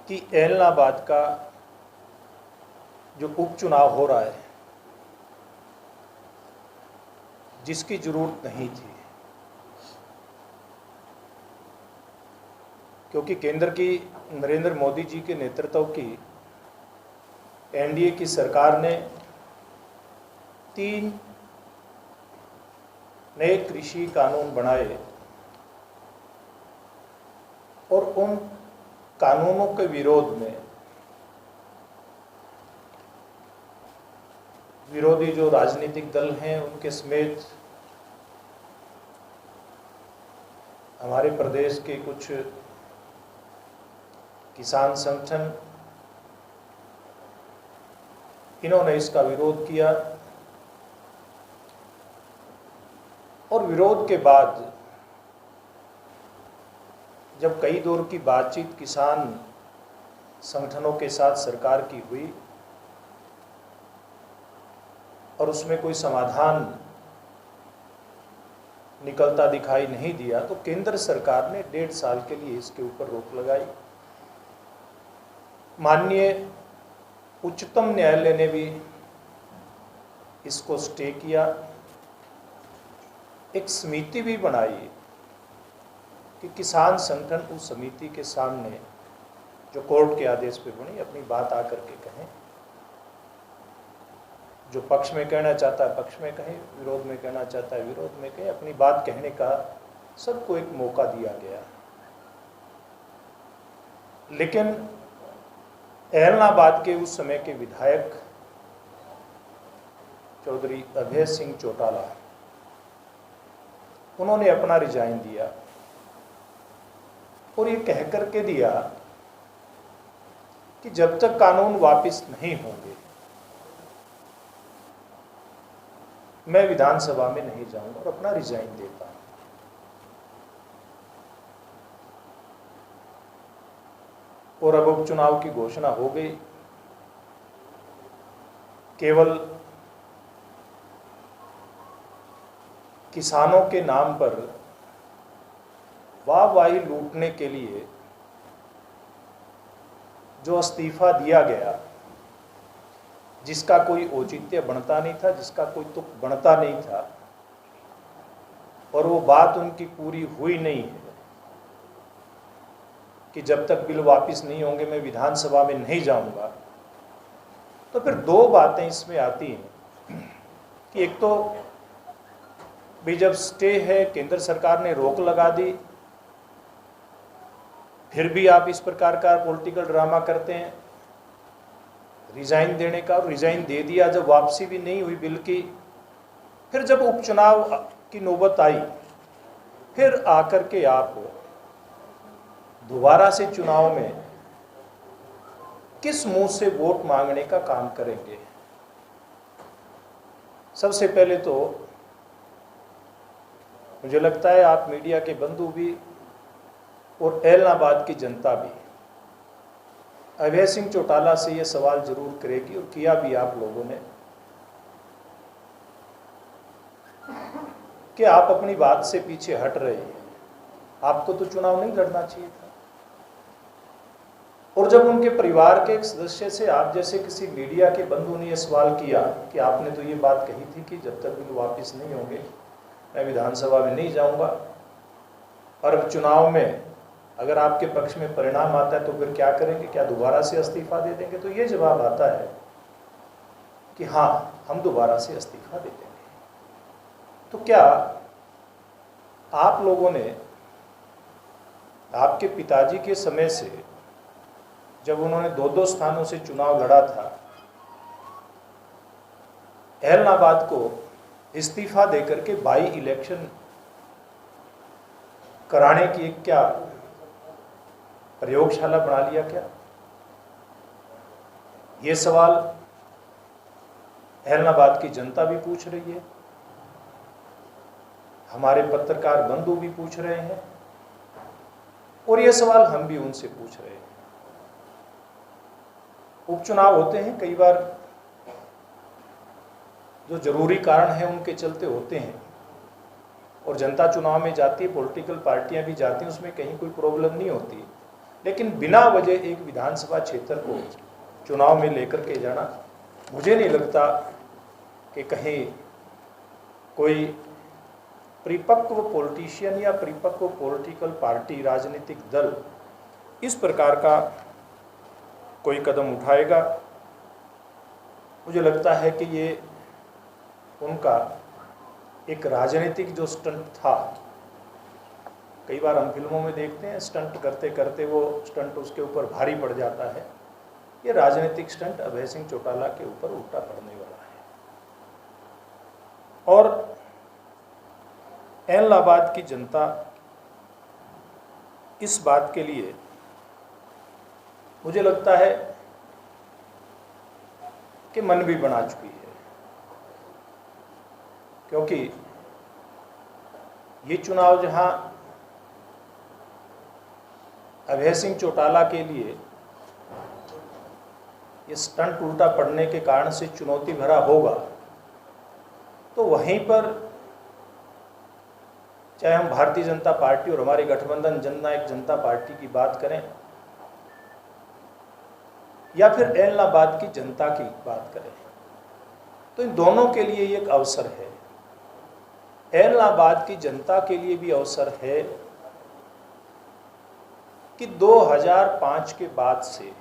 कि ऐलनाबाद का जो उपचुनाव हो रहा है, जिसकी जरूरत नहीं थी, क्योंकि केंद्र की नरेंद्र मोदी जी के नेतृत्व की एनडीए की सरकार ने 3 नए कृषि कानून बनाए और उन कानूनों के विरोध में विरोधी जो राजनीतिक दल हैं उनके समेत हमारे प्रदेश के कुछ किसान संगठन, इन्होंने इसका विरोध किया और विरोध के बाद जब कई दौर की बातचीत किसान संगठनों के साथ सरकार की हुई और उसमें कोई समाधान निकलता दिखाई नहीं दिया, तो केंद्र सरकार ने 1.5 साल के लिए इसके ऊपर रोक लगाई। माननीय उच्चतम न्यायालय ने भी इसको स्टे किया। एक समिति भी बनाई कि किसान संगठन उस समिति के सामने जो कोर्ट के आदेश पे बनी अपनी बात आकर के कहें, जो पक्ष में कहना चाहता है पक्ष में कहें, विरोध में कहना चाहता है विरोध में कहें, अपनी बात कहने का सबको एक मौका दिया गया। लेकिन ऐलनाबाद के उस समय के विधायक चौधरी अभय सिंह चौटाला, उन्होंने अपना रिजाइन दिया और ये कह करके दिया कि जब तक कानून वापस नहीं होंगे मैं विधानसभा में नहीं जाऊंगा और अपना रिजाइन देता हूं। और अब उपचुनाव की घोषणा हो गई। केवल किसानों के नाम पर वाहवाही लूटने के लिए जो इस्तीफा दिया गया, जिसका कोई औचित्य बनता नहीं था, जिसका कोई तुक बनता नहीं था, और वो बात उनकी पूरी हुई नहीं है कि जब तक बिल वापस नहीं होंगे मैं विधानसभा में नहीं जाऊंगा। तो फिर 2 बातें इसमें आती हैं कि एक तो भी जब स्टे है, केंद्र सरकार ने रोक लगा दी, फिर भी आप इस प्रकार का पॉलिटिकल ड्रामा करते हैं रिजाइन देने का, और रिजाइन दे दिया, जब वापसी भी नहीं हुई बिल की, फिर जब उपचुनाव की नौबत आई, फिर आकर के आप दोबारा से चुनाव में किस मुंह से वोट मांगने का काम करेंगे। सबसे पहले तो मुझे लगता है आप मीडिया के बंधु भी और ऐलनाबाद की जनता भी अभय सिंह चौटाला से ये सवाल जरूर करेगी, और किया भी आप लोगों ने, कि आप अपनी बात से पीछे हट रहे हैं। आपको तो चुनाव नहीं लड़ना चाहिए था। और जब उनके परिवार के एक सदस्य से आप जैसे किसी मीडिया के बंधु ने यह सवाल किया कि आपने तो ये बात कही थी कि जब तक बिल वापस नहीं होंगे मैं विधानसभा में नहीं जाऊंगा, और अब चुनाव में अगर आपके पक्ष में परिणाम आता है तो फिर क्या करेंगे, क्या दोबारा से इस्तीफा दे देंगे? तो ये जवाब आता है कि हाँ, हम दोबारा से इस्तीफा दे देंगे। तो क्या आप लोगों ने आपके पिताजी के समय से, जब उन्होंने 2-2 स्थानों से चुनाव लड़ा था, ऐलनाबाद को इस्तीफा देकर के बाई इलेक्शन कराने की एक क्या प्रयोगशाला बना लिया क्या? ये सवाल ऐलनाबाद की जनता भी पूछ रही है, हमारे पत्रकार बंधु भी पूछ रहे हैं, और ये सवाल हम भी उनसे पूछ रहे हैं। उपचुनाव होते हैं, कई बार जो जरूरी कारण है उनके चलते होते हैं, और जनता चुनाव में जाती है, पॉलिटिकल पार्टियां भी जाती हैं, उसमें कहीं कोई प्रॉब्लम नहीं होती। लेकिन बिना वजह एक विधानसभा क्षेत्र को चुनाव में लेकर के जाना, मुझे नहीं लगता कि कहीं कोई परिपक्व पॉलिटिशियन या परिपक्व पॉलिटिकल पार्टी, राजनीतिक दल इस प्रकार का कोई कदम उठाएगा। मुझे लगता है कि ये उनका एक राजनीतिक जो स्टंट था, कई बार हम फिल्मों में देखते हैं स्टंट करते करते वो स्टंट उसके ऊपर भारी पड़ जाता है, ये राजनीतिक स्टंट अभय सिंह चौटाला के ऊपर उल्टा पड़ने वाला है। और एलनाबाद की जनता इस बात के लिए मुझे लगता है कि मन भी बना चुकी है, क्योंकि ये चुनाव जहां अभय सिंह चौटाला के लिए ये स्टंट उल्टा पड़ने के कारण से चुनौती भरा होगा, तो वहीं पर चाहे हम भारतीय जनता पार्टी और हमारे गठबंधन जननायक जनता पार्टी की बात करें या फिर एलनाबाद की जनता की बात करें, तो इन दोनों के लिए एक अवसर है। एलनाबाद की जनता के लिए भी अवसर है कि 2005 के बाद से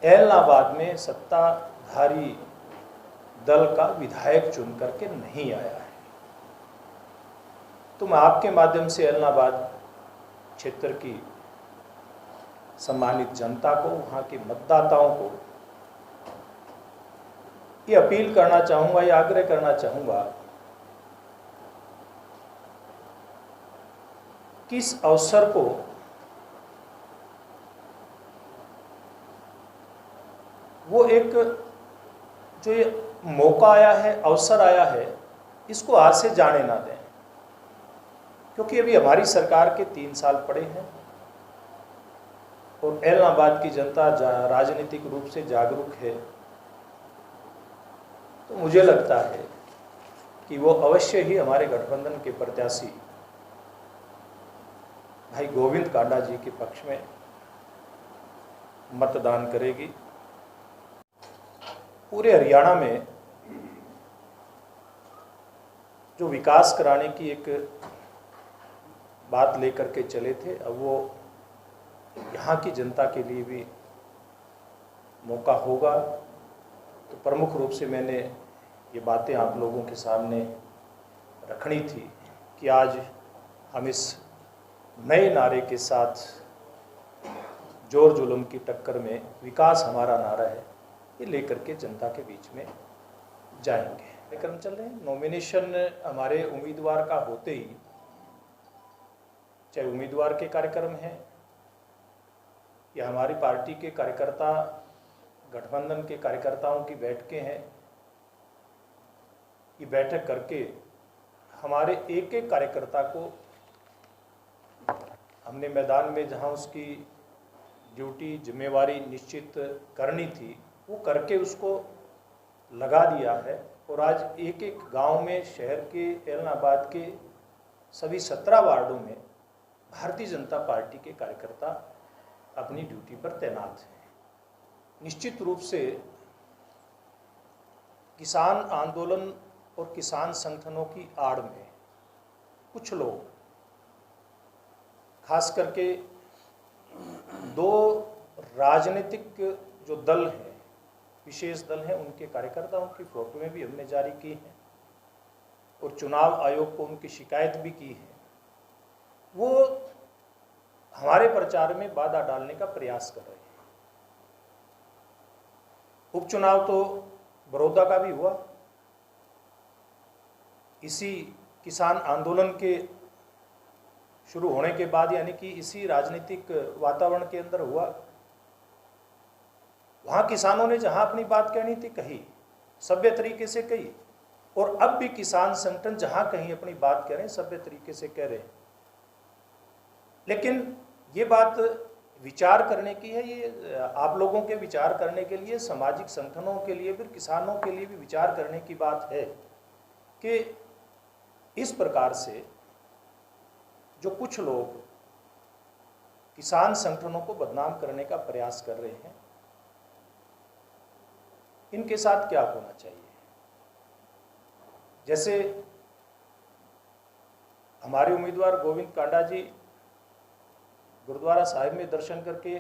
एलनाबाद में सत्ताधारी दल का विधायक चुन करके नहीं आया है। तो मैं आपके माध्यम से एलनाबाद क्षेत्र की सम्मानित जनता को, वहाँ के मतदाताओं को ये अपील करना चाहूँगा, ये आग्रह करना चाहूँगा कि इस अवसर को वो एक जो ये मौका आया है, अवसर आया है, इसको आज से जाने ना दें, क्योंकि अभी हमारी सरकार के 3 साल पड़े हैं और एलनाबाद की जनता राजनीतिक रूप से जागरूक है। तो मुझे लगता है कि वो अवश्य ही हमारे गठबंधन के प्रत्याशी भाई गोविंद कांडा जी के पक्ष में मतदान करेगी। पूरे हरियाणा में जो विकास कराने की एक बात लेकर के चले थे, अब वो यहाँ की जनता के लिए भी मौका होगा। तो प्रमुख रूप से मैंने ये बातें आप लोगों के सामने रखनी थी कि आज हम इस नए नारे के साथ जोर जुल्म की टक्कर में विकास हमारा नारा है, ये लेकर के जनता के बीच में जाएंगे। कार्यक्रम चल रहे हैं, नॉमिनेशन हमारे उम्मीदवार का होते ही, चाहे उम्मीदवार के कार्यक्रम हैं या हमारी पार्टी के कार्यकर्ता, गठबंधन के कार्यकर्ताओं की बैठकें हैं, ये बैठक करके हमारे एक एक कार्यकर्ता को हमने मैदान में जहां उसकी ड्यूटी जिम्मेवारी निश्चित करनी थी वो करके उसको लगा दिया है। और आज एक एक गांव में, शहर के, एलनाबाद के सभी 17 वार्डों में भारतीय जनता पार्टी के कार्यकर्ता अपनी ड्यूटी पर तैनात हैं। निश्चित रूप से किसान आंदोलन और किसान संगठनों की आड़ में कुछ लोग, खास करके 2 राजनीतिक जो दल हैं, विशेष दल हैं, उनके कार्यकर्ताओं की फोटोएं भी हमने जारी की हैं और चुनाव आयोग को उनकी शिकायत भी की है। वो हमारे प्रचार में बाधा डालने का प्रयास कर रहे हैं। उपचुनाव तो बड़ौदा का भी हुआ, इसी किसान आंदोलन के शुरू होने के बाद, यानी कि इसी राजनीतिक वातावरण के अंदर हुआ। वहाँ किसानों ने जहाँ अपनी बात कहनी थी कही, सभ्य तरीके से कही, और अब भी किसान संगठन जहाँ कहीं अपनी बात कह रहे हैं सभ्य तरीके से कह रहे हैं। लेकिन ये बात विचार करने की है, ये आप लोगों के विचार करने के लिए, सामाजिक संगठनों के लिए, फिर किसानों के लिए भी विचार करने की बात है कि इस प्रकार से जो कुछ लोग किसान संगठनों को बदनाम करने का प्रयास कर रहे हैं, इनके साथ क्या होना चाहिए। जैसे हमारे उम्मीदवार गोविंद कांडा जी गुरुद्वारा साहिब में दर्शन करके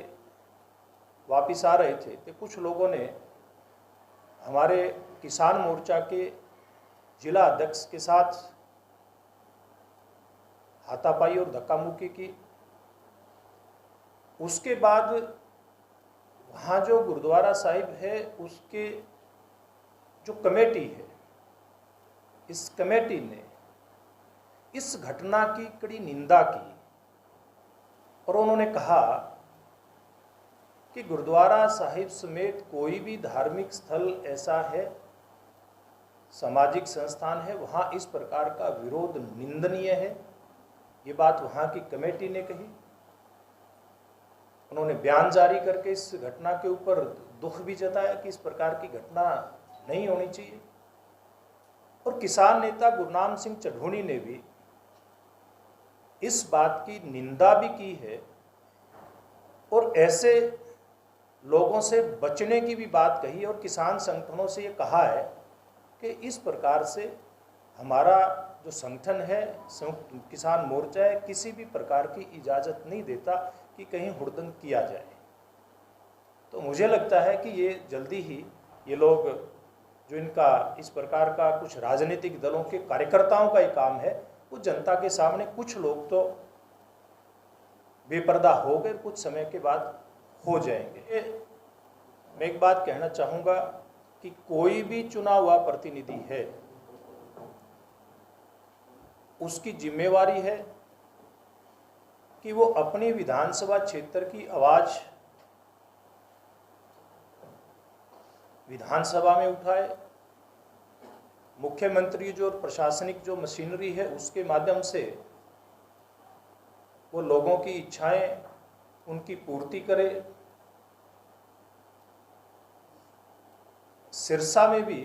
वापिस आ रहे थे तो कुछ लोगों ने हमारे किसान मोर्चा के जिला अध्यक्ष के साथ हाथापाई और धक्का मुक्की की। उसके बाद वहाँ जो गुरुद्वारा साहिब है उसके जो कमेटी है, इस कमेटी ने इस घटना की कड़ी निंदा की और उन्होंने कहा कि गुरुद्वारा साहिब समेत कोई भी धार्मिक स्थल ऐसा है, सामाजिक संस्थान है, वहाँ इस प्रकार का विरोध निंदनीय है। ये बात वहाँ की कमेटी ने कही। उन्होंने बयान जारी करके इस घटना के ऊपर दुख भी जताया कि इस प्रकार की घटना नहीं होनी चाहिए। और किसान नेता गुरनाम सिंह चढ़ूनी ने भी इस बात की निंदा भी की है और ऐसे लोगों से बचने की भी बात कही और किसान संगठनों से ये कहा है कि इस प्रकार से हमारा जो संगठन है, संयुक्त किसान मोर्चा है, किसी भी प्रकार की इजाज़त नहीं देता कि कहीं हुड़दंग किया जाए। तो मुझे लगता है कि ये जल्दी ही ये लोग जो इनका इस प्रकार का कुछ राजनीतिक दलों के कार्यकर्ताओं का ही काम है, वो जनता के सामने कुछ लोग तो बेपर्दा हो गए, कुछ समय के बाद हो जाएंगे। मैं एक बात कहना चाहूँगा कि कोई भी चुना हुआ प्रतिनिधि है, उसकी जिम्मेवारी है कि वो अपनी विधानसभा क्षेत्र की आवाज़ विधानसभा में उठाए। मुख्यमंत्री जो प्रशासनिक जो मशीनरी है उसके माध्यम से वो लोगों की इच्छाएं उनकी पूर्ति करे। सिरसा में भी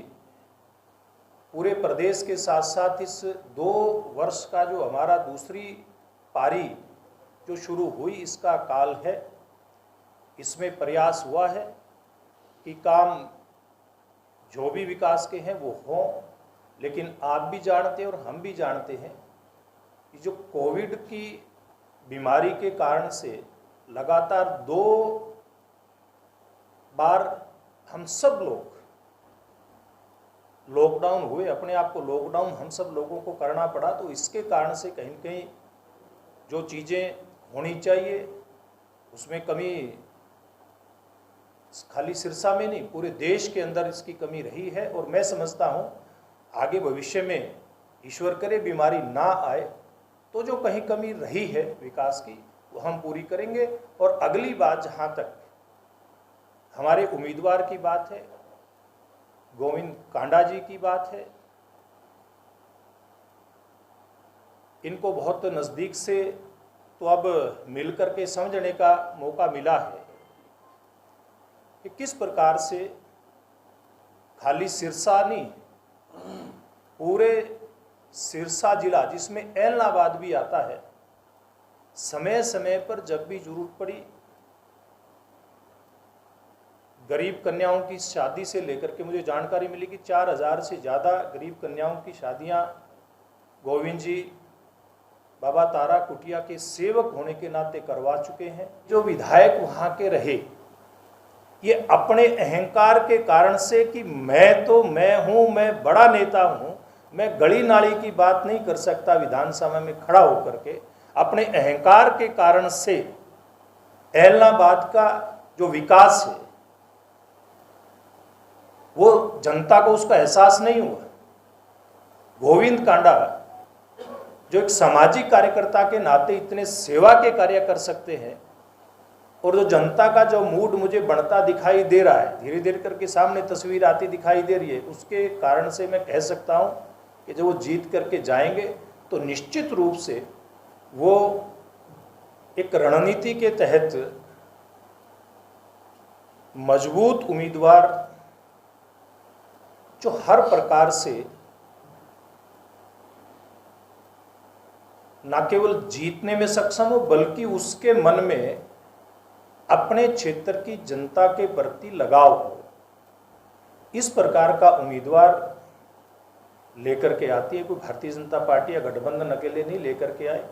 पूरे प्रदेश के साथ साथ इस 2 वर्ष का जो हमारा दूसरी पारी जो शुरू हुई, इसका काल है, इसमें प्रयास हुआ है कि काम जो भी विकास के हैं वो हों। लेकिन आप भी जानते हैं और हम भी जानते हैं कि जो कोविड की बीमारी के कारण से लगातार 2 बार हम सब लोग लॉकडाउन हुए, अपने आप को लॉकडाउन हम सब लोगों को करना पड़ा। तो इसके कारण से कहीं न कहीं जो चीज़ें होनी चाहिए उसमें कमी खाली सिरसा में नहीं, पूरे देश के अंदर इसकी कमी रही है। और मैं समझता हूँ आगे भविष्य में ईश्वर करे बीमारी ना आए तो जो कहीं कमी रही है विकास की वो हम पूरी करेंगे। और अगली बात, जहाँ तक हमारे उम्मीदवार की बात है, गोविंद कांडा जी की बात है, इनको बहुत नज़दीक से तो अब मिलकर के समझने का मौका मिला है कि किस प्रकार से खाली सिरसा नहीं, पूरे सिरसा जिला जिसमें ऐलनाबाद भी आता है, समय समय पर जब भी जरूरत पड़ी गरीब कन्याओं की शादी से लेकर के मुझे जानकारी मिली कि 4000 से ज़्यादा गरीब कन्याओं की शादियां गोविंद जी बाबा तारा कुटिया के सेवक होने के नाते करवा चुके हैं। जो विधायक वहाँ के रहे, ये अपने अहंकार के कारण से कि मैं तो मैं हूँ, मैं बड़ा नेता हूँ, मैं गली नाली की बात नहीं कर सकता विधानसभा में खड़ा होकर के, अपने अहंकार के कारण से ऐलनाबाद का जो विकास है वो जनता को उसका एहसास नहीं हुआ। गोविंद कांडा जो एक सामाजिक कार्यकर्ता के नाते इतने सेवा के कार्य कर सकते हैं और जो जनता का जो मूड मुझे बढ़ता दिखाई दे रहा है, धीरे धीरे करके सामने तस्वीर आती दिखाई दे रही है, उसके कारण से मैं कह सकता हूं कि जब वो जीत करके जाएंगे तो निश्चित रूप से वो एक रणनीति के तहत मजबूत उम्मीदवार जो हर प्रकार से ना केवल जीतने में सक्षम हो बल्कि उसके मन में अपने क्षेत्र की जनता के प्रति लगाव हो, इस प्रकार का उम्मीदवार लेकर के आती है। कोई भारतीय जनता पार्टी या गठबंधन अकेले नहीं लेकर के आए।